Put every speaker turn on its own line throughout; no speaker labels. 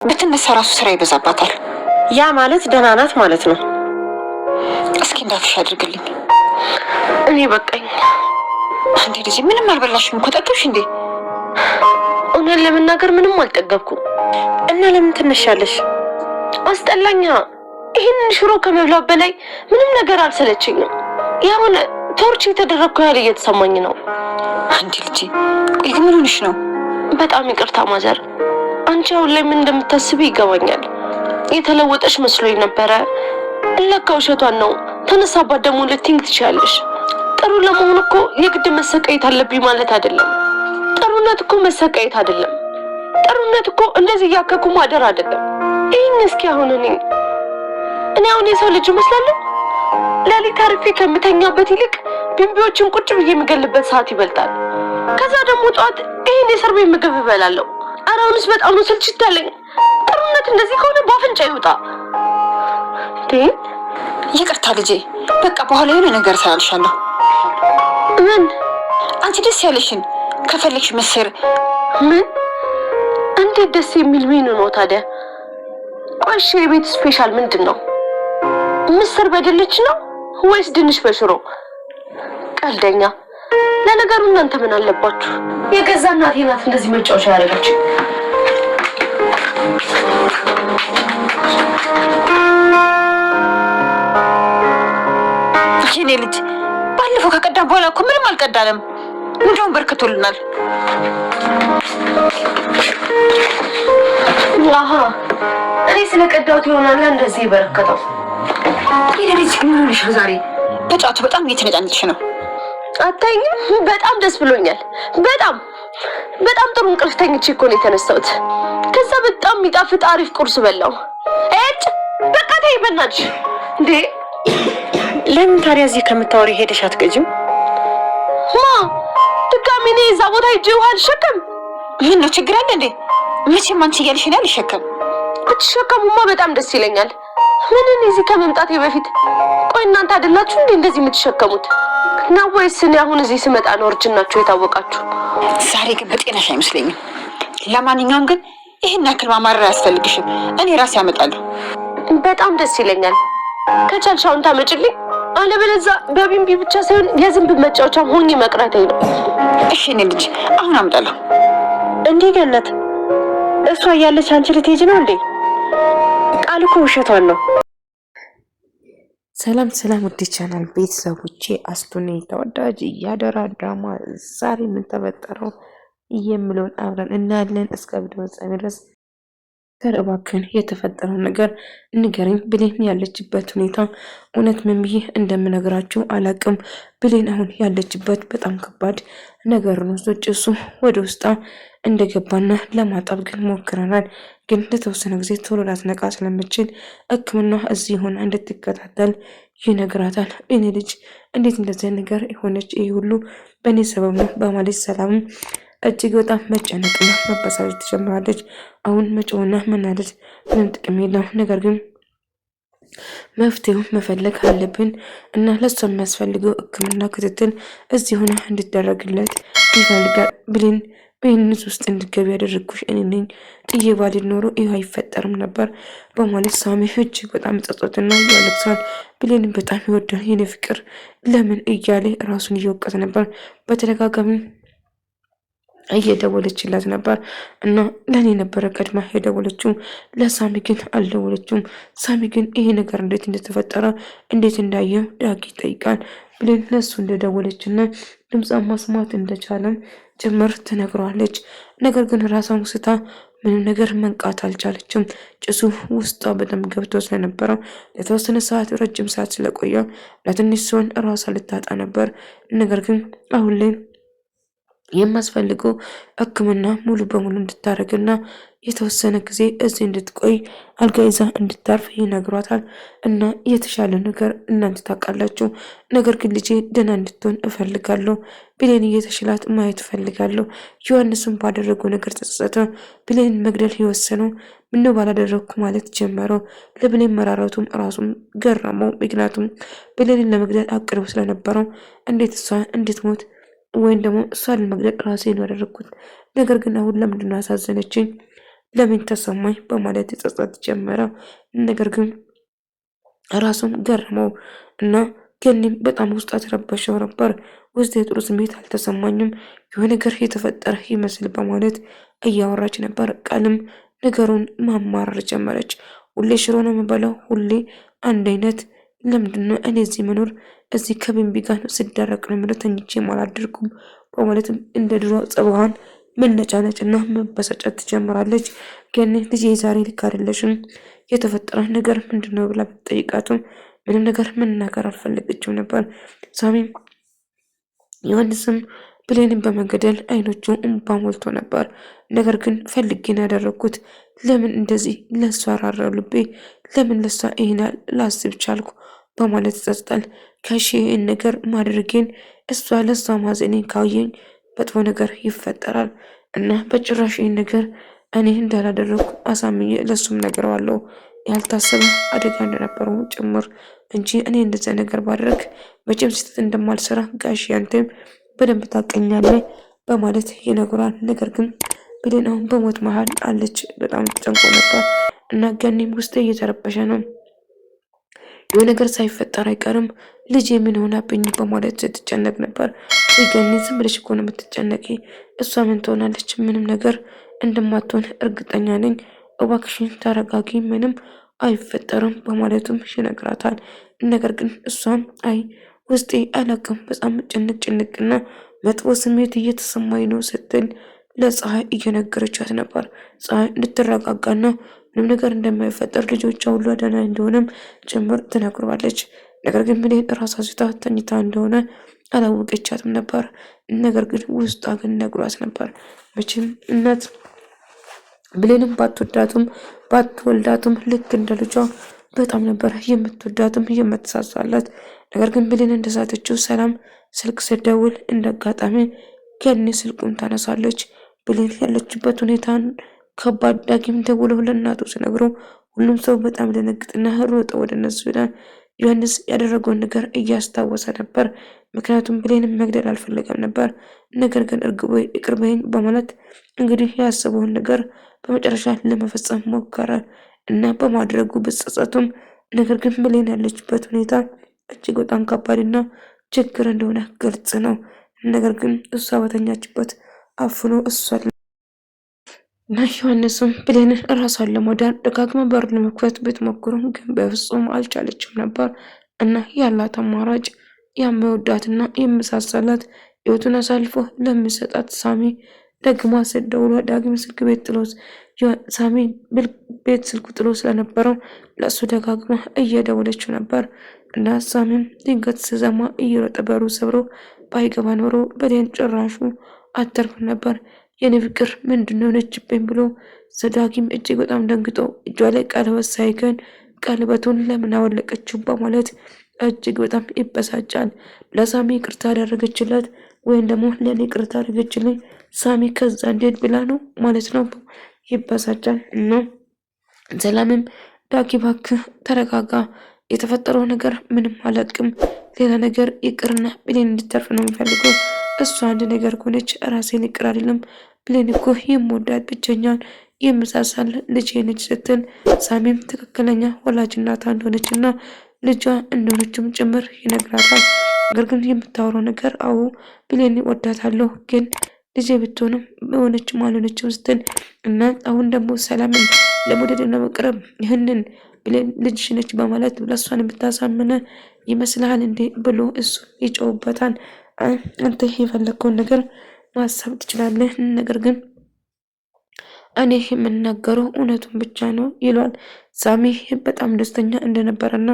ብትነሳ ራሱ ስራ ይበዛባታል።
ያ ማለት ደህና ናት ማለት ነው።
እስኪ እንዳልሽ አድርግልኝ።
እኔ በቃኝ።
አንዴ ልጅ ምንም አልበላሽም እኮ ጠገብሽ እንዴ?
እውነት ለመናገር ምንም አልጠገብኩም። እና ለምን ትነሻለሽ? አስጠላኛ። ይሄንን ሽሮ ከመብላት በላይ ምንም ነገር አልሰለችኝም። ያሁን ቶርች የተደረግኩ ያለ እየተሰማኝ ነው።
አንዴ ልጅ ቆይ ምን ሆነሽ ነው?
በጣም ይቅርታ ማዘር። አንቺ አሁን ላይ ምን እንደምታስቢ ይገባኛል። የተለወጠሽ መስሎኝ ነበረ። ለካ ውሸቷን ነው። ተነሳባት ደግሞ ልትይኝ ትችያለሽ። ጥሩ ለመሆን እኮ የግድ መሰቃየት አለብኝ ማለት አይደለም። ጥሩነት እኮ መሰቃየት አይደለም። ጥሩነት እኮ እንደዚህ እያከኩ ማደር አይደለም። ይህን እስኪ አሁን እኔ አሁን የሰው ልጅ እመስላለሁ? ሌሊት አርፌ ከምተኛበት ይልቅ ቢምቢዎችን ቁጭ ብዬ የምገልበት ሰዓት ይበልጣል። ከዛ ደግሞ ጠዋት ይህን የእስር ቤት ምግብ እበላለሁ። ኧረ አሁንስ በጣም ነው ስልችት ያለኝ። ጥሩነት እንደዚህ ከሆነ በአፍንጫ ይውጣ።
ይቅርታ ልጄ፣ በቃ በኋላ የሆነ ነገር ሳያልሻለሁ።
ምን?
አንቺ ደስ ያለሽን ከፈለግሽ ምስር።
ምን? እንዴት ደስ የሚል ሜኑ ነው ታዲያ? ቆይ የቤት ስፔሻል ምንድን ነው? ምስር በድንች ነው ወይስ ድንች በሽሮ? ቀልደኛ። ለነገሩ እናንተ ምን አለባችሁ? የገዛ እናቴ ናት እንደዚህ መጫወቻ ያደረገችኝ።
የኔ ልጅ ባለፈው ከቀዳም በኋላ እኮ ምንም አልቀዳንም። እንደውም በርክቶልናል።
አሃ እኔ ስለቀዳሁት ይሆናል እንደዚህ በረከተው።
የኔ ልጅ ምን ሆነሽ ነው ዛሬ? በጫቱ በጣም እየተነጫነጭሽ ነው።
አታይኝም? በጣም ደስ ብሎኛል። በጣም ጥሩ እንቅልፍ ተኝቼ እኮ ነው የተነሳሁት። ከዛ በጣም የሚጣፍጥ አሪፍ ቁርስ በላው። እጭ በቃ ተይ በእናትሽ። እንዴ
ለምን ታዲያ እዚህ ከምታወሪ ሄደሽ አትቀጂም?
ድጋሚ እኔ እዛ ቦታ ሂጅ ውሃ አልሸከም?
ምን ነው ችግር አለ እንዴ? መቼም አንቺ እያልሽ ነው አልሸከም።
ብትሸከሙማ በጣም ደስ ይለኛል። ምን እዚህ ከመምጣቴ በፊት ቆይ እናንተ አይደላችሁ እንዴ እንደዚህ የምትሸከሙት? ነው ወይስ እኔ አሁን እዚህ ስመጣ ነው እርጅናችሁ የታወቃችሁ?
ዛሬ ግን በጤናሽ አይመስለኝም። ለማንኛውም ግን ይሄን ያክል ማማረር አያስፈልግሽም። እኔ ራሴ አመጣለሁ።
በጣም ደስ ይለኛል። ከቻልሽ አሁን ታመጭልኝ። አለበለዚያ በቢምቢ ብቻ ሳይሆን የዝንብ መጫወቻም ሆኜ መቅረቴ ነው።
እሺ እኔ ልጅ አሁን አመጣለሁ።
እንዴ ገነት፣ እሷ እያለች አንቺ ልትሄጂ ነው እንዴ? ቃል እኮ ውሸቷን ነው።
ሰላም ውድ ቻናል ቤተሰቦቼ፣ አስቱኔ ተወዳጅ የአደራ ድራማ ዛሬ ምን ተፈጠረው የሚለውን አብረን እናያለን። እስከ ቪዲዮ ፍጻሜ ድረስ እባክህን የተፈጠረው ነገር ንገረኝ። ብሌን ያለችበት ሁኔታ እውነት ምን ብዬ እንደምነግራችሁ አላቅም። ብሌን አሁን ያለችበት በጣም ከባድ ነገር ነው። እሱ ወደ ውስጣ እንደገባና ለማጣብ ግን ሞክረናል። ግን ለተወሰነ ጊዜ ቶሎ ላትነቃ ስለምችል ሕክምና እዚህ ሆና እንድትከታተል ይነግራታል። እኔ ልጅ እንዴት እንደዚህ ነገር የሆነች ይህ ሁሉ በእኔ ሰበብ ነው በማለት ሰላም እጅግ በጣም መጨነቅና መበሳጨት ትጀምራለች። አሁን መጮህና መናደድ ምንም ጥቅም የለው። ነገር ግን መፍትሄው መፈለግ አለብን እና ለሷ የሚያስፈልገው ሕክምና ክትትል እዚህ ሆና እንድትደረግለት ይፈልጋል። ብሌን በይህንስ ውስጥ እንድትገቢ ያደረግኩሽ እኔ ነኝ። ጥዬ ባልሄድ ኖሮ ይህ አይፈጠርም ነበር በማለት ሳሚ እጅግ በጣም ጸጸትና ያለቅሳል። ብሌን በጣም ይወዳል። የኔ ፍቅር ለምን እያለ ራሱን እየወቀሰ ነበር። በተደጋጋሚ እየደወለችላት ነበር እና ለኔ ነበረ ቀድማ የደወለችው፣ ለሳሚ ግን አልደወለችውም። ሳሚ ግን ይሄ ነገር እንዴት እንደተፈጠረ እንዴት እንዳየው ዳጊ ይጠይቃል። ብሌን ለሱ እንደደወለችና ድምጿን ማስማት እንደቻለም ጭምር ትነግረዋለች። ነገር ግን ራሷን ስታ ምንም ነገር መንቃት አልቻለችም። ጭሱ ውስጧ በጣም ገብቶ ስለነበረ ለተወሰነ ሰዓት ረጅም ሰዓት ስለቆየ ለትንሽ ሲሆን ራሷ ልታጣ ነበር። ነገር ግን አሁን ላይ የሚያስፈልገው ሕክምና ሙሉ በሙሉ እንድታረግና የተወሰነ ጊዜ እዚህ እንድትቆይ አልጋ ይዛ እንድታርፍ ይነግሯታል። እና የተሻለ ነገር እናንተ ታውቃላችሁ። ነገር ግን ልጄ ደህና እንድትሆን እፈልጋለሁ። ብሌን እየተሻላት ማየት እፈልጋለሁ። ዮሐንስም ባደረገው ነገር ተጸጸተ። ብሌን መግደል የወሰነው ምነው ባላደረግኩ ማለት ጀመረው። ለብሌን መራራቱም ራሱም ገረመው። ምክንያቱም ብሌንን ለመግደል አቅርቦ ስለነበረው እንዴት እሷ እንድትሞት ወይም ደግሞ እሷን ለመግደል ራሴን ያደረኩት። ነገር ግን አሁን ለምንድነው ያሳዘነችኝ? ለምን ተሰማኝ በማለት ጸጸት ጀመረ። ነገር ግን ራሱን ገረመው እና ገኒም በጣም ውስጥ ተረበሸው ነበር። ውስጥ የጥሩ ስሜት አልተሰማኝም፣ የሆነ ነገር የተፈጠረ ይመስል በማለት እያወራች ነበር። ቃልም ነገሩን ማማረር ጀመረች። ሁሌ ሽሮ ነው የምበላው፣ ሁሌ አንድ አይነት፣ ለምንድነው እኔ እዚህ መኖር እዚህ ከቢንቢ ጋር ስደረቅ ነው የምለው፣ ተኝቼ አላደርኩም በማለትም እንደ ድሮ ጸባዋን መነጫነጭና መበሳጨት ትጀምራለች። ገኒ ልጄ ዛሬ ልክ አይደለሽም፣ የተፈጠረ ነገር ምንድነው ብላ ብትጠይቃትም ምንም ነገር መናገር አልፈለገችም ነበር። ሳሚም ዮሐንስም ብሌንን በመገደል አይኖቹ እንባ ሞልቶ ነበር። ነገር ግን ፈልጌን ያደረግኩት ለምን እንደዚህ ለሷ ራራው ልቤ፣ ለምን ለሷ ይሄን ላስብ ቻልኩ በማለት ይጸጽታል። ከሺ ይህን ነገር ማድረጌን እሷ ለሷ ማዘኔን ካየኝ መጥፎ ነገር ይፈጠራል እና በጭራሽ ይህን ነገር እኔ እንዳላደረግኩ አሳምኜ ለሱም ነገረዋለሁ። ያልታሰበ አደጋ እንደነበረው ጭምር እንጂ እኔ እንደዛ ነገር ባደረግ መቼም ስህተት እንደማልሰራ ጋሽ አንተም በደንብ ታውቀኛለህ በማለት ይነግራል። ነገር ግን ብሌን አሁን በሞት መሀል አለች። በጣም ተጨንቆ ነበር እና ገኒም ውስጥ እየተረበሸ ነው። የሆነ ነገር ሳይፈጠር አይቀርም ልጅ ምን ሆናብኝ በማለት ስትጨነቅ ነበር። ገኒ ዝም ብለሽ እኮ ነው የምትጨነቂ፣ እሷ ምን ትሆናለች? ምንም ነገር እንደማትሆን እርግጠኛ ነኝ፣ እባክሽን ተረጋጊ፣ ምንም አይፈጠርም በማለቱም ይነግራታል። ነገር ግን እሷም አይ ውስጤ አላቅም በጣም ጭንቅና መጥፎ ስሜት እየተሰማኝ ነው ስትል ለፀሐይ እየነገረቻት ነበር። ፀሐይ እንድትረጋጋና ምንም ነገር እንደማይፈጠር ልጆቿ ሁሉ ደህና እንደሆነም ጭምር ትነግረዋለች። ነገር ግን ብሌን ራሷ ስታ ተኝታ እንደሆነ አላወቀቻትም ነበር። ነገር ግን ውስጧ ግን ነግሯት ነበር። መቼም እናት ብሌንም ባትወዳትም ባትወልዳትም ልክ እንደ ልጇ በጣም ነበር የምትወዳትም የምትሳሳላት። ነገር ግን ብሌን እንደሳተችው ሰላም ስልክ ስደውል እንዳጋጣሚ ገኒ ስልኩን ታነሳለች። ብሌን ያለችበት ሁኔታን ከባድ ዳጊም ደውሎ ለእናቱ ሲነግረው ሁሉም ሰው በጣም ደነግጥና ሮጠ ወደ እነሱ ይላል። ዮሐንስ ያደረገውን ነገር እያስታወሰ ነበር። ምክንያቱም ብሌንም መግደል አልፈለገም ነበር። ነገር ግን እርግቦ ይቅር በይኝ በማለት እንግዲህ ያሰበውን ነገር በመጨረሻ ለመፈጸም ሞከረ እና በማድረጉ ብጸጸቱም፣ ነገር ግን ብሌን ያለችበት ሁኔታ እጅግ በጣም ከባድና ችግር እንደሆነ ግልጽ ነው። ነገር ግን እሷ በተኛችበት አፍኖ እሷን እና ዮሐንስም ብሌንን ራሷን ለማዳን ደጋግማ በር ለመክፈት ብትሞክሩም ግን በፍጹም አልቻለችም ነበር እና ያላት አማራጭ የሚወዳትና የሚሳሳላት ህይወቱን አሳልፎ ለሚሰጣት ሳሚ ደግማ ስትደውል ዳግም ስልክ ቤት ጥሎት ሳሚ ቤት ስልኩ ጥሎ ስለነበረው ለእሱ ደጋግማ እየደወለችው ነበር እና ሳሚም ድንገት ስሰማ እየሮጠ በሩ ሰብሮ ባይገባ ኖሮ ብሌን ጭራሹ አተርፍ ነበር። የኔ ፍቅር ምንድነው ነችብኝ ብሎ ዳጊም እጅግ በጣም ደንግጦ እጇ ላይ ቀለበት ሳይገን ቀለበቱን ለምን አወለቀችው በማለት እጅግ በጣም ይበሳጫል። ለሳሚ ይቅርታ ያደረገችለት ወይም ደግሞ ለኔ ይቅርታ አደረገችልኝ ሳሚ ከዛ እንዴት ብላ ነው ማለት ነው ይበሳጫል። እና ሰላምም ዳጊ እባክህ ተረጋጋ፣ የተፈጠረው ነገር ምንም አላቅም፣ ሌላ ነገር ይቅርና ብሌን እንድተርፍ ነው የሚፈልገው። እሷ አንድ ነገር ከሆነች ራሴን ይቅር አይደለም ብሌን እኮ የምወዳት ብቸኛን የምሳሳል ልጅ ነች ስትል ሳሚም ትክክለኛ ወላጅ እናቷ እንደሆነችና ልጇ እንደሆነችም ጭምር ይነግራታል። ነገር ግን የምታወራው ነገር አዎ ብሌን ወዳታለሁ፣ ግን ልጄ ብትሆንም በሆነችም አልሆነችም ስትል እና አሁን ደግሞ ሰላምን ለመውደድና መቅረብ ይህንን ብሌን ልጅሽ ነች በማለት ለእሷን የምታሳምነ ይመስልሃል እንዴ ብሎ እሱ ይጮውበታል። አንተ የፈለግከውን ነገር ማሰብ ትችላለህ፣ ነገር ግን እኔ የምናገረው እውነቱን ብቻ ነው ይሏል። ሳሚ በጣም ደስተኛ እንደነበረና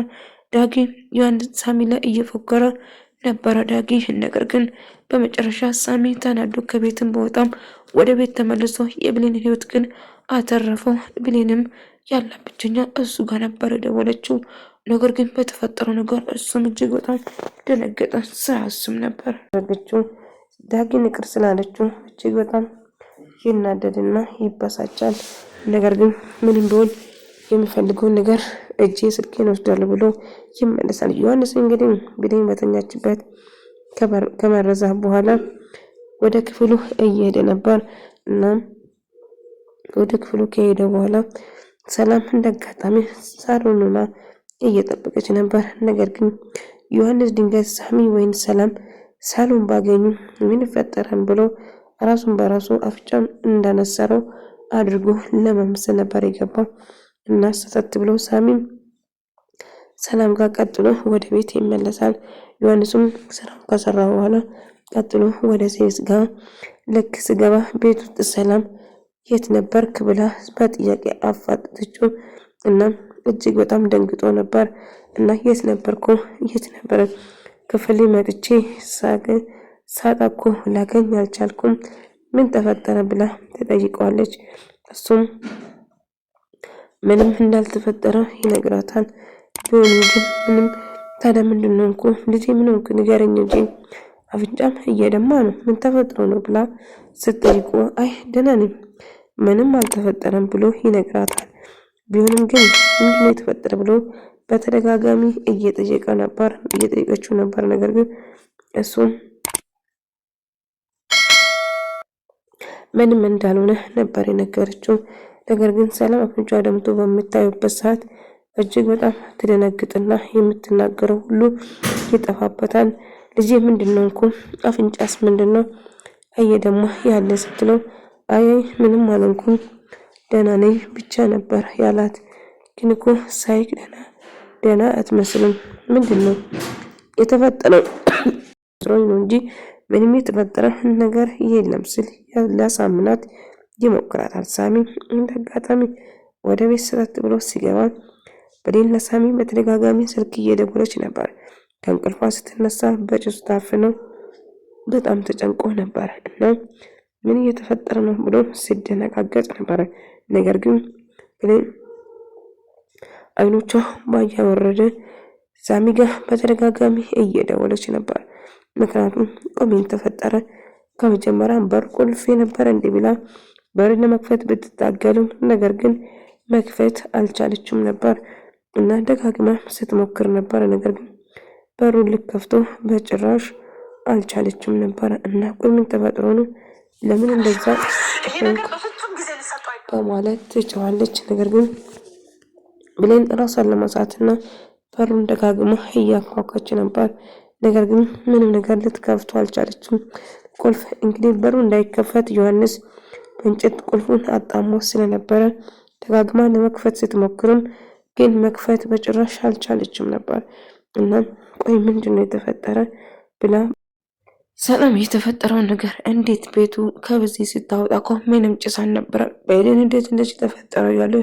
ዳጊ ያን ሳሚ ላይ እየፎከረ ነበረ ዳጊ። ነገር ግን በመጨረሻ ሳሚ ተናዶ ከቤትም በወጣም ወደ ቤት ተመልሶ የብሌን ህይወት ግን አተረፈው። ብሌንም ያለ ብቸኛ እሱ ጋር ነበር የደወለችው። ነገር ግን በተፈጠረው ነገር እሱም እጅግ በጣም ደነገጠ። ሳያስብ ነበር ያደረገችው። ዳጊን ይቅር ስላለችው እጅግ በጣም ይናደድና ይበሳጫል። ነገር ግን ምንም ቢሆን የሚፈልገውን ነገር እጄ ስልኬን ወስዳለሁ ብሎ ይመለሳል። ዮሐንስ እንግዲህ ብሌን በተኛችበት ከመረዛ በኋላ ወደ ክፍሉ እየሄደ ነበር እና ወደ ክፍሉ ከሄደ በኋላ ሰላም እንዳጋጣሚ ሳሎኑና እየጠበቀች ነበር። ነገር ግን ዮሐንስ ድንገት ሳሚ ወይን ሰላም ሳሎን ባገኙ ምን ይፈጠራል ብሎ ራሱን በራሱ አፍጫም እንዳነሰረው አድርጎ ለመምሰል ነበር የገባው እና ሰተት ብሎ ሳሚም ሰላም ጋር ቀጥሎ ወደ ቤት ይመለሳል። ዮሐንስም ስራውን ከሰራ በኋላ ቀጥሎ ወደ ሴስ ጋር ልክ ስገባ ቤት ውስጥ ሰላም የት ነበርክ ብላ በጥያቄ አፋጠጠችው እና እጅግ በጣም ደንግጦ ነበር እና የት ነበር ክፍል መጥቼ ሳጣኮ ላገኝ አልቻልኩም ምን ተፈጠረ ብላ ተጠይቀዋለች። እሱም ምንም እንዳልተፈጠረ ይነግራታል። ቢሆንም ግን ምንም ታዲያ ምንድነው እኮ ልጄ ምን ሆንክ ንገረኝ እንጂ አፍንጫም እየደማ ነው ምን ተፈጥሮ ነው ብላ ስትጠይቁ አይ ደህና ነኝ ምንም አልተፈጠረም ብሎ ይነግራታል። ቢሆንም ግን ምንድነው የተፈጠረ ብሎ በተደጋጋሚ እየጠየቀችው ነበር። ነገር ግን እሱም ምንም እንዳልሆነ ነበር የነገረችው። ነገር ግን ሰላም አፍንጫ ደምቶ በምታዩበት ሰዓት እጅግ በጣም ትደነግጥና የምትናገረው ሁሉ ይጠፋበታል። ልጄ ምንድነው እንኳ አፍንጫስ ምንድነው እየደማ ያለ ስትለው አይ ምንም አልሆንኩም ደህና ነኝ ብቻ ነበር ያላት። ግን እኮ ሳይክ ደህና አትመስልም ምንድነው የተፈጠረው ነው እንጂ ምንም የተፈጠረ ነገር የለም ሲል ሊያሳምናት ይሞክራታል። ሳሚ እንዳጋጣሚ ወደ ቤት ሰተት ብሎ ሲገባ ብሌን ለሳሚ በተደጋጋሚ ስልክ እየደወለች ነበር። ከእንቅልፏ ስትነሳ በጭሱ ታፍነው በጣም ተጨንቆ ነበር እና ምን እየተፈጠረ ነው ብሎ ሲደነጋገጥ ነበር። ነገር ግን ብሌን አይኖቿ ባያወረደ ሳሚ ጋር በተደጋጋሚ እየደወለች ነበር። ምክንያቱም ምን ተፈጠረ ከመጀመሪያ በር ቁልፍ የነበረ እንደ ቢላ በር ለመክፈት ብትታገልም ነገር ግን መክፈት አልቻለችም ነበር እና ደጋግማ ስትሞክር ነበር። ነገር ግን በሩን ልከፍቶ በጭራሽ አልቻለችም ነበር እና ምን ተፈጥሮ ነው ለምን እንደዛ በማለት ትጮኻለች። ነገር ግን ብሌን ራሷን ለማሳትና በሩን ደጋግማ እያንኳኳች ነበር። ነገር ግን ምንም ነገር ልትከፍቶ አልቻለችም። ቁልፍ እንግዲህ በሩ እንዳይከፈት ዮሐንስ በእንጨት ቁልፉን አጣሞ ስለነበረ ደጋግማ ለመክፈት ስትሞክርም ግን መክፈት በጭራሽ አልቻለችም ነበር እና ቆይ ምንድነው የተፈጠረ ብላ ሰላም የተፈጠረው ነገር እንዴት ቤቱ ከበዚህ ስታወጣ እኮ ምንም ጭስ አልነበረም ብሌን እንዴት እንደዚህ ተፈጠረ ያለ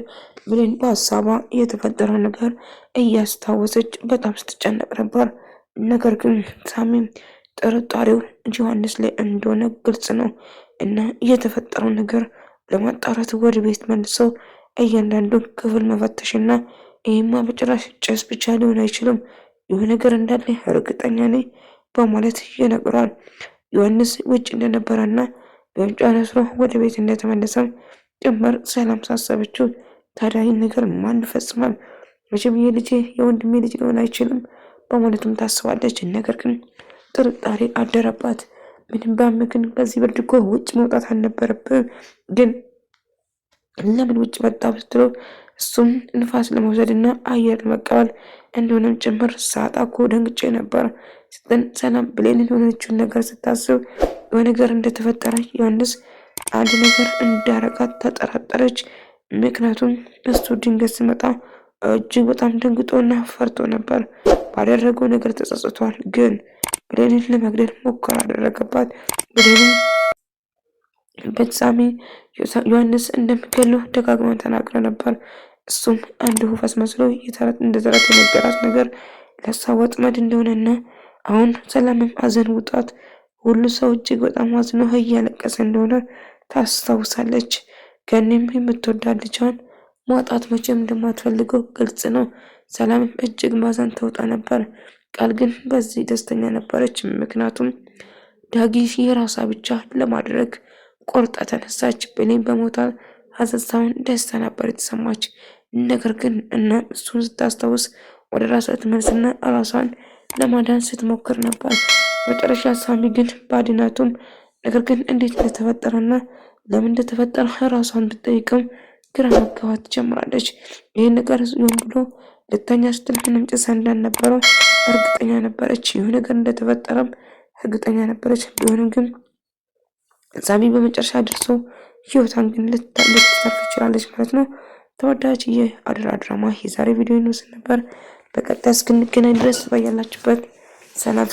ብሌን በሀሳቧ የተፈጠረው ነገር እያስታወሰች በጣም ስትጨነቅ ነበር። ነገር ግን ሳሚም ጥርጣሬው ዮሐንስ ላይ እንደሆነ ግልጽ ነው እና የተፈጠረው ነገር ለማጣራት ወደ ቤት መልሰው እያንዳንዱን ክፍል መፈተሽና ይሄማ በጭራሽ ጭስ ብቻ ሊሆን አይችልም የሆነ ነገር እንዳለ እርግጠኛ ነኝ በማለት ይነግራል። ዮሐንስ ውጭ እንደነበረና በምጫ ነስሮ ወደ ቤት እንደተመለሰም ጭምር ሰላም ሳሰበችው ታዲያ ይህን ነገር ማን ይፈጽማል መቼም የልጄ የወንድሜ ልጅ ሊሆን አይችልም በማለትም ታስባለች። ነገር ግን ጥርጣሬ አደረባት። ምንም ባምክን ከዚህ ብርድ እኮ ውጭ መውጣት አልነበረብን ግን ለምን ውጭ መጣ ብትለው እሱም ንፋስ ለመውሰድና አየር ለመቀበል እንደሆነም ጭምር ሳጣ እኮ ደንግጬ ነበር ስትል ሰላም ብሌን የሆነችውን ነገር ስታስብ በነገር እንደተፈጠረ ዮሐንስ አንድ ነገር እንዳረጋት ተጠራጠረች። ምክንያቱም እሱ ድንገት ሲመጣ እጅግ በጣም ደንግጦና ፈርቶ ነበር። ባደረገው ነገር ተጸጽቷል። ግን ብሌንን ለመግደል ሙከራ አደረገባት። ብሌንን በሳሚ ዮሐንስ እንደሚገለው ደጋግማ ተናግረ ነበር። እሱም አንድ ሁፈስ መስሎ እንደተረት የነገራት ነገር ለእሷ ወጥመድ እንደሆነና አሁን ሰላምም ሐዘን ውጣት ሁሉ ሰው እጅግ በጣም አዝኖ እያለቀሰ እንደሆነ ታስታውሳለች። ገኒም የምትወዳት ልጇን ማጣት መቼም እንደማትፈልገው ግልጽ ነው። ሰላምም እጅግ ማዘን ተውጣ ነበር። ቃል ግን በዚህ ደስተኛ ነበረች። ምክንያቱም ዳጊ የራሷ ብቻ ለማድረግ ቆርጣ ተነሳች። ብሌን በሞታ ሐዘን ሳይሆን ደስታ ነበር የተሰማች። ነገር ግን እና እሱን ስታስታውስ ወደ ራሷ ትመልስና ራሷን ለማዳን ስትሞክር ነበር። መጨረሻ ሳሚ ግን ባድናቱም ነገር ግን እንዴት እንደተፈጠረና ለምን እንደተፈጠረ ራሷን ብትጠይቅም ግራ መጋባት ትጀምራለች። ይህን ነገር ይሁን ብሎ ልተኛ ስትል ምንም ጭሳ እንዳልነበረው እርግጠኛ ነበረች። ይህ ነገር እንደተፈጠረም እርግጠኛ ነበረች። ቢሆንም ግን ሳሚ በመጨረሻ ደርሶ ህይወቷን ግን ልትተርፍ ይችላለች ማለት ነው። ተወዳጅ የአደራ ድራማ የዛሬ ቪዲዮ ይመስል ነበር። በቀጣይ እስክንገናኝ ድረስ ባያላችሁበት ሰላም